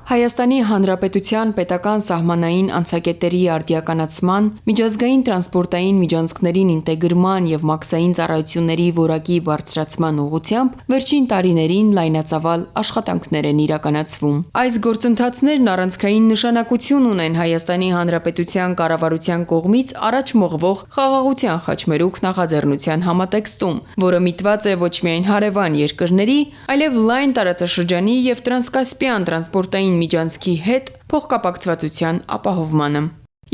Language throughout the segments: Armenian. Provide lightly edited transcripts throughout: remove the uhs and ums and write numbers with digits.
Հայաստանի Հանրապետության պետական սահմանային անցակետերի արդիականացման, միջազգային տրանսպորտային միջանցքներին ինտեգրման և մաքսային ծառայությունների որակի բարձրացման ուղղությամբ վերջին տարիներին լայնածավալ աշխատանքներ են իրականացվում։ Այս գործընթացներն առանցքային նշանակություն ունեն Հայաստանի Հանրապետության կառավարության կողմից առաջ մղվող խաղաղության խաչմերուկ նախաձեռնության համատեքստում, որը միտված է ոչ միայն հարևան երկրների, այլև լայն տարածաշրջանի և տրանսկասպյան տրանսպորտային միջանցքի հետ փոխկապակցվածության ապահովմանը։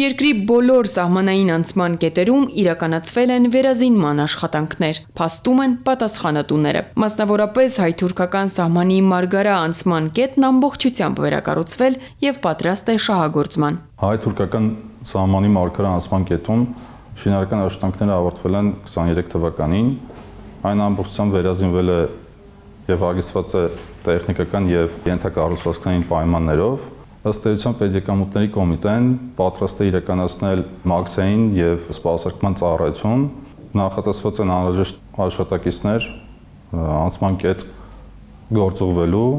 Երկրի բոլոր սահմանային անցման կետերում իրականացվել են վերազինման աշխատանքներ, փաստում են պատասխանատուները։ Մասնավորապես հայ-թուրքական սահմանի Մարգարա անցման կետն ամբողջությամբ վերակառուցվել և պատրաստ է շահագործման։ Հայ-թուրքական սահմանի Մարգարա անցման կետում շինարարական աշխատանքները ավարտվել են 23 թվականին, այն ամբողջությամբ վերազինվել է և հագեցված է տեխնիկական և ենթակառուցվածքային պայմաններով։ Ըստ էության պետեկամուտների կոմիտեն պատրաստ է իրականացնել մաքսային և սպասարկման ծառայություն, նախատեսված են անհրաժեշտ աշխատակիցներ անցման կետ գործուղվելու,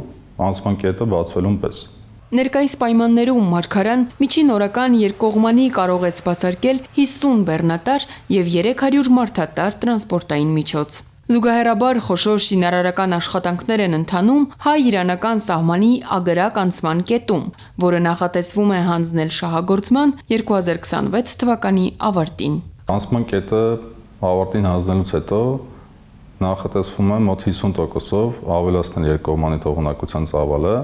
անցման կետը բացվելուն պես։ Ներկայիս պայմաններում Մարգարան միջին օրական երկկողմանի կարող է սպասարկել 50 բեռնատար և 300 մարդատար տրանսպորտային միջոց։ Զուգահեռաբար խոշոր շինարարական աշխատանքներ են ընթանում հայ-իրանական սահմանի Ագրակ անցման կետում, որը նախատեսվում է հանձնել շահագործման 2026 թվականի ավարտին։ Անցման կետը ավարտին հանձնելուց հետո նախատեսվում է մոտ 50%-ով ավելացնել երկկողմանի թողունակության ծավալը։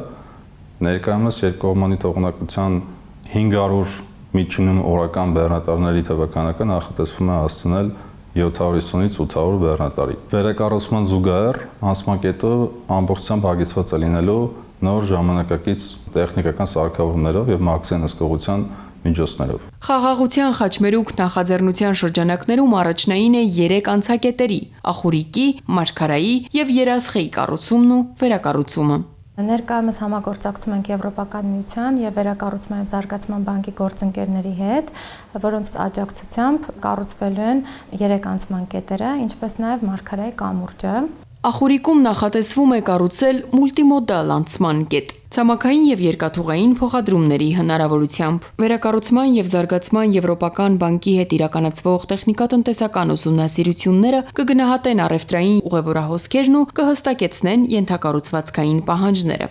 Ներկայումս երկկողմանի թողունակության 500 միջինում օրական բեռնատարների թվականակը նախատեսվում է հասցնել 750-ից 800 բեռնատարի։ Վերակառուցման զուգահեռ անցման կետը ամբողջությամբ հագեցված է լինելու նոր ժամանակակից տեխնիկական սարքավորումներով և մաքսային հսկողության միջոցներով։ Խաղաղության խաչմերուկ նախաձեռնության շրջանակներում առաջնային է 3 անցակետերի՝ Ախուրիկի, Մարգարայի և Երասխեի կառուցումն ու վերակառուցումը։ Ներկայումս համագործակցում ենք Եվրոպական միության և վերակառուցման և զարգացման բանկի գործընկերների հետ, որոնց աջակցությամբ կառուցվելու են 3 անցման կետերը, ինչպես նաև Մարգարայի կամուրջը։ Ախուրիկում նախատեսվում է կառուցել մուլտիմոդալ անցման կետ՝ ցամաքային և երկաթուղային փոխադրումների հնարավորությամբ։ Վերակառուցման և զարգացման Եվրոպական բանկի հետ իրականացվող տեխնիկատնտեսական ուսումնասիրությունները կգնահատեն առևտրային ուղևորահոսքերն ու կհստակեցնեն ենթակառուցվածքային պահանջները։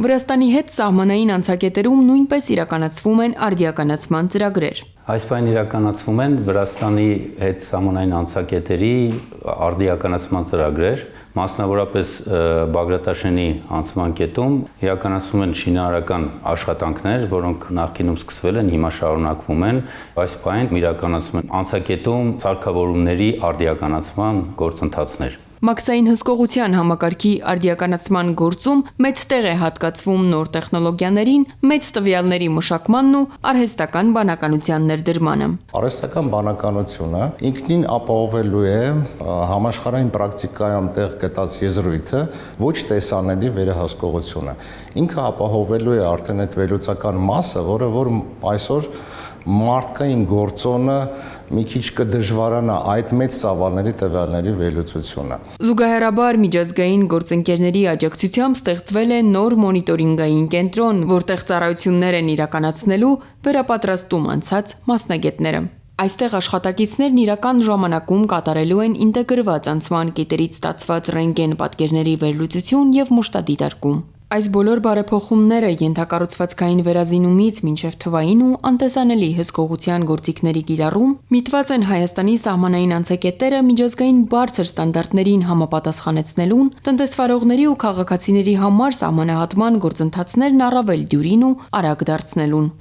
Վրաստանի հետ սահմանային անցակետերում նույնպես իրականացվում են արդիականացման ծրագրեր։ Այս պահին իրականացվում են Վրաստանի հետ սահմանային անցակետերի արդիականացման ծրագրեր, մասնավորապես Բագրատաշենի անցման կետում իրականացվում են շինարարական աշխատանքներ, որոնք նախկինում սկսվել են, հիմա շարունակվում են։ Այս պահին իրականացվում են անցակետում սարքավորումների արդիականացման գործընթացներ։ Մաքսային հսկողության համակարգի արդիականացման գործում մեծ տեղ է հատկացվում նոր տեխնոլոգիաներին, մեծ տվյալների մշակմանն ու արհեստական բանականության ներդրմանը։ Արհեստական բանականությունը ինքնին ապահովելու է համաշխարհային պրակտիկայում տեղ գտած եզրույթը ոչ տեսանելի վերահսկողությունը։ Ինքը ապահովելու է արդեն այդ վերլուծական մասը, որ այսօր մարդկային գործոնը մի քիչ կդժվարանա այդ մեծ ծավալների տվյալների վերլուծությունը։ Զուգահեռաբար միջազգային գործընկերների աջակցությամբ ստեղծվել է նոր մոնիտորինգային կենտրոն, որտեղ ծառայություններ են իրականացնելու վերապատրաստում անցած մասնագետները։ Այստեղ աշխատակիցներն իրական ժամանակում կատարելու են ինտեգրված անցման կետերից ստացված ռենտգեն պատկերների վերլուծություն և մուշտադիտարկում։ Այս բոլոր բարեփոխումները ենթակառուցվածքային վերազինումից մինչև թվային ու անտեսանելի հսկողության գործիքների կիրառում միտված են Հայաստանի սահմանային անցակետերը միջազգային բարձր ստանդարտներին համապատասխանեցնելուն, տնտեսվարողների ու քաղաքացիների համար սահմանահատման գործընթացներն առավել դյուրին ու արագ դարձնելուն։